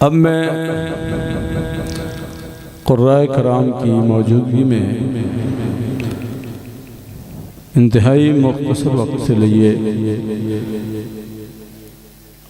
اب میں قرائے کرام کی موجودگی میں انتہائی مختصر وقت سے لیے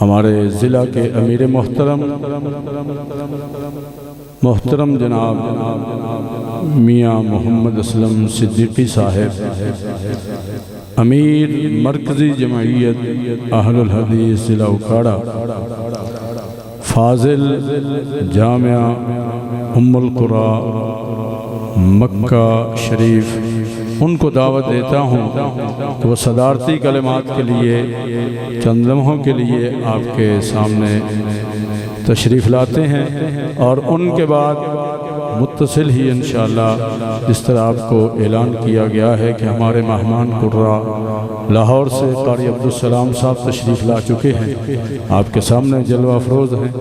ہمارے ضلع کے امیر محترم جناب میاں محمد اسلم صدیقی صاحب امیر مرکزی جمعیت اہل الحدیث ضلع اکھاڑا فاضل جامعہ ام القری مکہ شریف ان کو دعوت دیتا ہوں کہ وہ صدارتی کلمات کے لیے چند لمحوں کے لیے آپ کے سامنے تشریف لاتے ہیں اور ان کے بعد متصل ہی انشاءاللہ جس طرح آپ کو اعلان کیا گیا ہے کہ ہمارے مہمان قرہ لاہور سے قاری عبدالسلام صاحب تشریف لا چکے ہیں، آپ کے سامنے جلوہ افروز ہیں،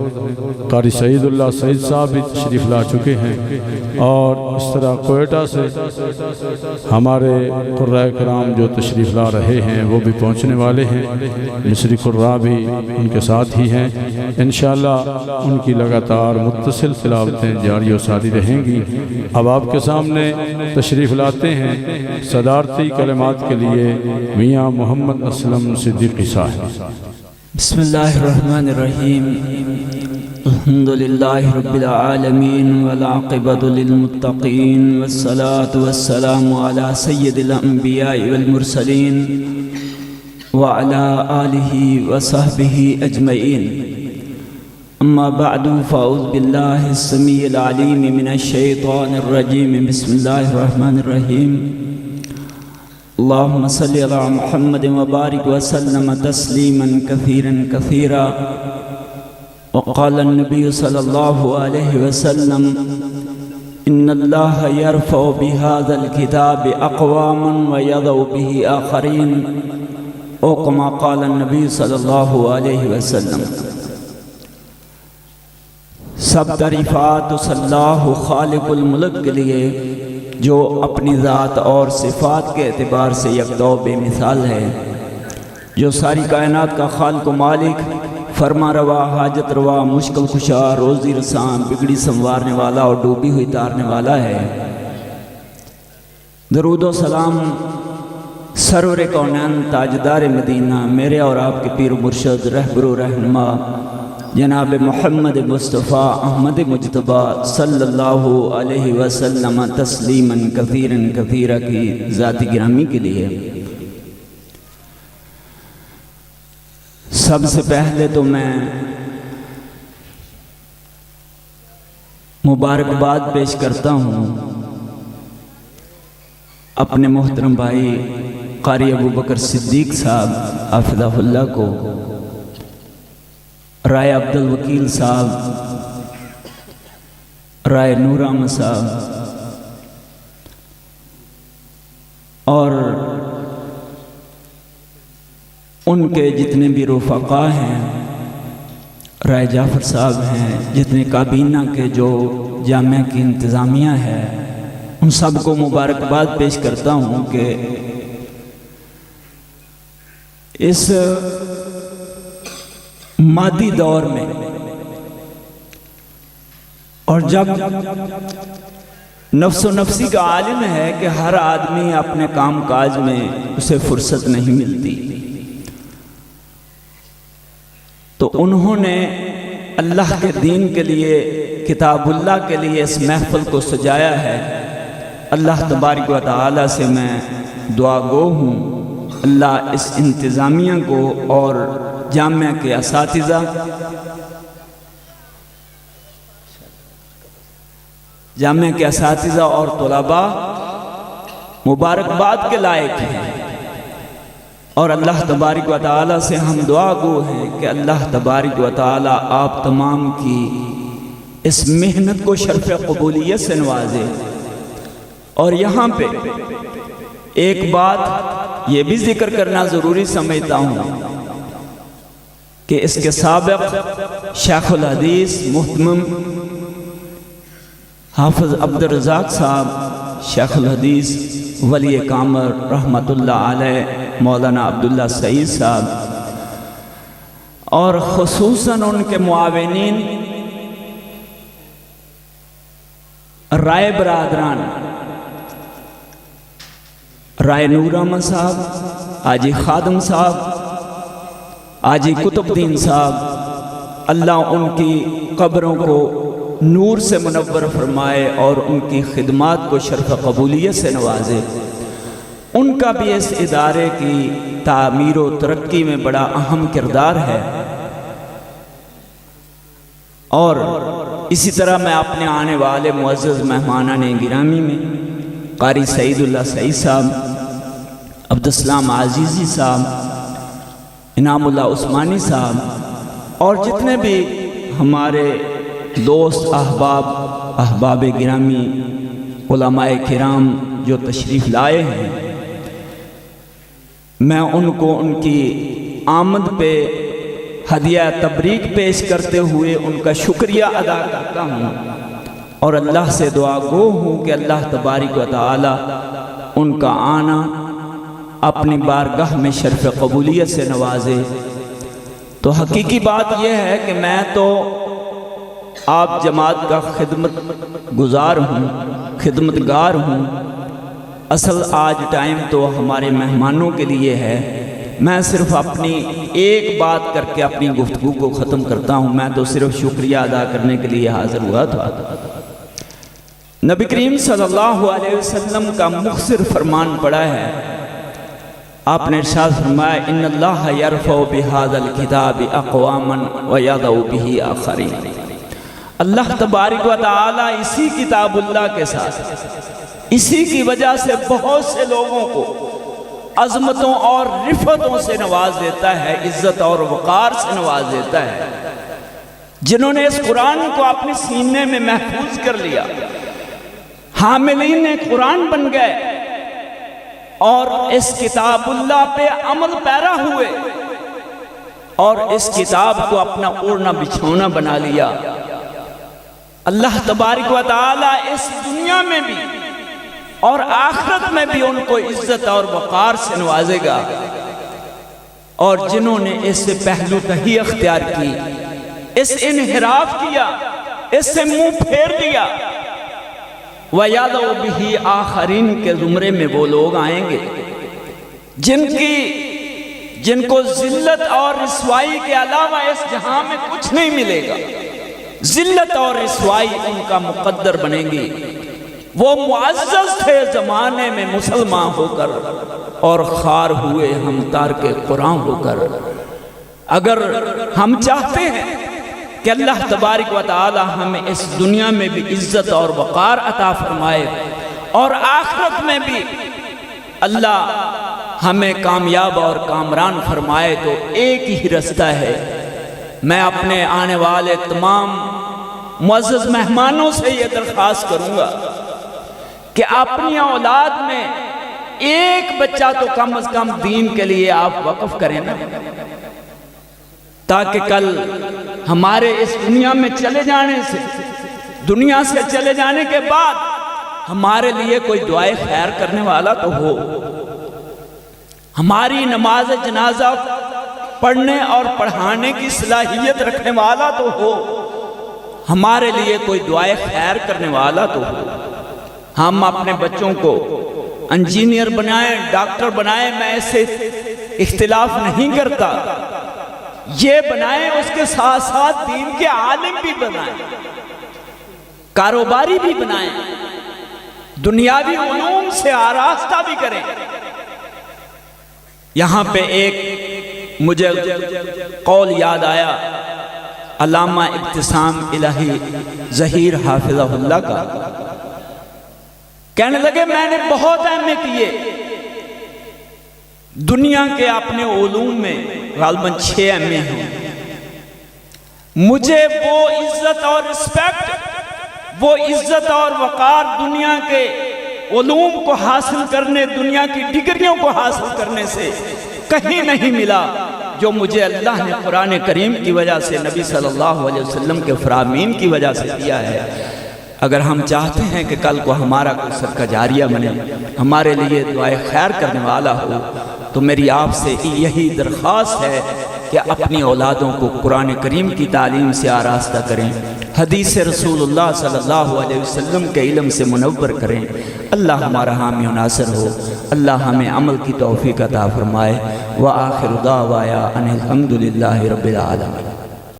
قاری سعید اللہ سعید صاحب بھی تشریف لا چکے ہیں، اور اس طرح کوئٹہ سے ہمارے قرہ کرام جو تشریف لا رہے ہیں وہ بھی پہنچنے والے ہیں، مصری قرہ بھی ان کے ساتھ ہی ہیں، انشاءاللہ ان کی لگاتار متصل تلاوتیں جاری و ساری رہیں گی۔ اب آپ کے سامنے تشریف لاتے ہیں صدارتی کلمات کے لیے میاں محمد اسلم صدیقی صاحب۔ بسم اللہ الرحمن الرحیم، الحمدللہ رب العالمین والعاقبۃ للمتقین والصلاة والسلام علی سید الانبیاء والمرسلین وعلی آلہ وصحبہ اجمعین، اما بعد فاعوذ باللہ السمیع العلیم من الشیطان الرجیم، بسم اللہ الرحمن الرحیم، اللہم صلی علی محمد وبارک وسلم تسلیما کثیرا کثیرا، وقال النبی صلی اللہ علیہ وسلم ان اللہ یرفع بهذا الكتاب اقواما ویضع به آخرین، او کما قال النبی صلی اللہ علیہ وسلم۔ سب تعریفات اس اللہ خالق الملک کے لیے جو اپنی ذات اور صفات کے اعتبار سے یکدو بے مثال ہے، جو ساری کائنات کا خالق و مالک، فرما روا، حاجت روا، مشکل کشا، روزی رسان، بگڑی سنوارنے والا اور ڈوبی ہوئی تارنے والا ہے۔ درود و سلام سرور کونین تاجدار مدینہ، میرے اور آپ کے پیر و مرشد، رہبر و رہنما جناب محمد مصطفیٰ احمد مجتبیٰ صلی اللہ علیہ وسلم تسلیما کثیرا کثیرا کی ذاتی گرامی کے لیے سب سے پہلے تو میں مبارکباد پیش کرتا ہوں اپنے محترم بھائی قاری ابو بکر صدیق صاحب حفظہ اللہ کو، رائے عبد الوکیل صاحب، رائے نور احمد صاحب، اور ان کے جتنے بھی رفقا ہیں، رائے جعفر صاحب ہیں، جتنے کابینہ کے جو جامعہ کی انتظامیہ ہے، ان سب کو مبارکباد پیش کرتا ہوں کہ اس مادی دور میں، اور جب نفس و نفسی کا عالم ہے کہ ہر آدمی اپنے کام کاج میں اسے فرصت نہیں ملتی، تو انہوں نے اللہ کے دین کے لیے، کتاب اللہ کے لیے اس محفل کو سجایا ہے۔ اللہ تبارک و تعالی سے میں دعا گو ہوں، اللہ اس انتظامیہ کو اور جامعہ کے اساتذہ اور طلباء مبارکباد کے لائق ہیں، اور اللہ تبارک و تعالی سے ہم دعا گو ہیں کہ اللہ تبارک و تعالی آپ تمام کی اس محنت کو شرف قبولیت سے نوازے۔ اور یہاں پہ ایک بات یہ بھی ذکر کرنا ضروری سمجھتا ہوں کہ اس کے سابق شیخ الحدیث محترم حافظ عبد الرزاق صاحب، شیخ الحدیث ولی کامر رحمت اللہ علیہ مولانا عبداللہ سعید صاحب، اور خصوصاً ان کے معاونین رائے برادران رائے نور احمد صاحب، حاجی خادم صاحب، حاجی قطب الدین صاحب، اللہ ان کی قبروں کو نور سے منور فرمائے اور ان کی خدمات کو شرف قبولیت سے نوازے۔ ان کا بھی اس ادارے کی تعمیر و ترقی میں بڑا اہم کردار ہے۔ اور اسی طرح میں اپنے آنے والے معزز مہمانان گرامی میں قاری سعید اللہ سعید صاحب، عبدالسلام عزیزی صاحب، انعام اللہ عثمانی صاحب اور جتنے بھی ہمارے دوست احباب گرامی علماء کرام جو تشریف لائے ہیں، میں ان کو ان کی آمد پہ ہدیہ تبریک پیش کرتے ہوئے ان کا شکریہ ادا کرتا ہوں اور اللہ سے دعا گو ہوں کہ اللہ تبارک و تعالی ان کا آنا اپنی بارگاہ میں شرف قبولیت سے نوازے۔ تو حقیقی بات یہ ہے کہ میں تو آپ جماعت کا خدمت گزار ہوں، خدمتگار ہوں۔ اصل آج ٹائم تو ہمارے مہمانوں کے لیے ہے۔ میں صرف اپنی ایک بات کر کے اپنی گفتگو کو ختم کرتا ہوں۔ میں تو صرف شکریہ ادا کرنے کے لیے حاضر ہوا تھا۔ نبی کریم صلی اللہ علیہ وسلم کا مختصر فرمان پڑا ہے۔ آپ نے ارشاد فرمایا ان اللہ یرفع بہذا الکتاب اقواما ویضع بہ آخرین۔ اللہ تبارک و تعالی اسی کتاب اللہ کے ساتھ، اسی کی وجہ سے بہت سے لوگوں کو عظمتوں اور رفتوں سے نواز دیتا ہے، عزت اور وقار سے نواز دیتا ہے۔ جنہوں نے اس قرآن کو اپنے سینے میں محفوظ کر لیا، حاملین قرآن بن گئے اور اس کتاب اللہ پہ عمل پیرا ہوئے اور اس کتاب کو اپنا اوڑھنا بچھونا بنا لیا، اللہ تبارک و تعالی اس دنیا میں بھی اور آخرت میں بھی ان کو عزت اور وقار سے نوازے گا۔ اور جنہوں نے اس سے پہلو تہی اختیار کی، اس انحراف کیا، اس سے منہ پھیر دیا، وَيَضَعُ بِهِ آخرین کے زمرے میں وہ لوگ آئیں گے جن کو ذلت اور رسوائی کے علاوہ اس جہاں میں کچھ نہیں ملے گا۔ ذلت اور رسوائی ان کا مقدر بنے گی۔ وہ معزز تھے زمانے میں مسلمان ہو کر اور خوار ہوئے ہم تارک قرآن ہو کر۔ اگر ہم چاہتے ہیں کہ اللہ تبارک و تعالی ہمیں اس دنیا میں بھی عزت اور وقار عطا فرمائے اور آخرت میں بھی اللہ ہمیں کامیاب اور کامران فرمائے، تو ایک ہی رستہ ہے۔ میں اپنے آنے والے تمام معزز مہمانوں سے یہ درخواست کروں گا کہ اپنی اولاد میں ایک بچہ تو کم از کم دین کے لیے آپ وقف کریں نا، تاکہ کل ہمارے اس دنیا میں چلے جانے سے، دنیا سے چلے جانے کے بعد ہمارے لیے کوئی دعائے خیر کرنے والا تو ہو، ہماری نماز جنازہ پڑھنے اور پڑھانے کی صلاحیت رکھنے والا تو ہو، ہمارے لیے کوئی دعائے خیر کرنے والا تو ہو۔ ہم اپنے بچوں کو انجینئر بنائیں، ڈاکٹر بنائیں، میں اسے اختلاف نہیں کرتا، یہ بنائیں، اس کے ساتھ ساتھ دین کے عالم بھی بنائیں، کاروباری بھی بنائیں، دنیاوی علوم سے آراستہ بھی کریں۔ یہاں پہ ایک مجھے قول یاد آیا علامہ ابتسام الہی ظہیر حافظہ اللہ کا، کہنے لگے میں نے بہت ایم اے کیے دنیا کے اپنے علوم میں، غالباً 6 ایم اے ہیں، مجھے وہ عزت اور رسپیکٹ، وہ عزت اور وقار دنیا کے علوم کو حاصل کرنے، دنیا کی ڈگریوں کو حاصل کرنے سے کہیں نہیں ملا جو مجھے اللہ نے قرآن کریم کی وجہ سے، نبی صلی اللہ علیہ وسلم کے فرامین کی وجہ سے دیا ہے۔ اگر ہم چاہتے ہیں کہ کل کو ہمارا کوئی صدقہ جاریہ بنے، ہمارے لیے دعائے خیر کرنے والا ہو، تو میری آپ سے یہی درخواست ہے کہ اپنی اولادوں کو قرآن کریم کی تعلیم سے آراستہ کریں۔ حدیث رسول اللہ صلی اللہ علیہ وسلم کے علم سے منور کریں۔ اللہ ہمارا حامی و ناصر ہو، اللہ ہمیں عمل کی توفیق عطا فرمائے۔ وآخر دعوایا ان الحمدللہ رب العالمین۔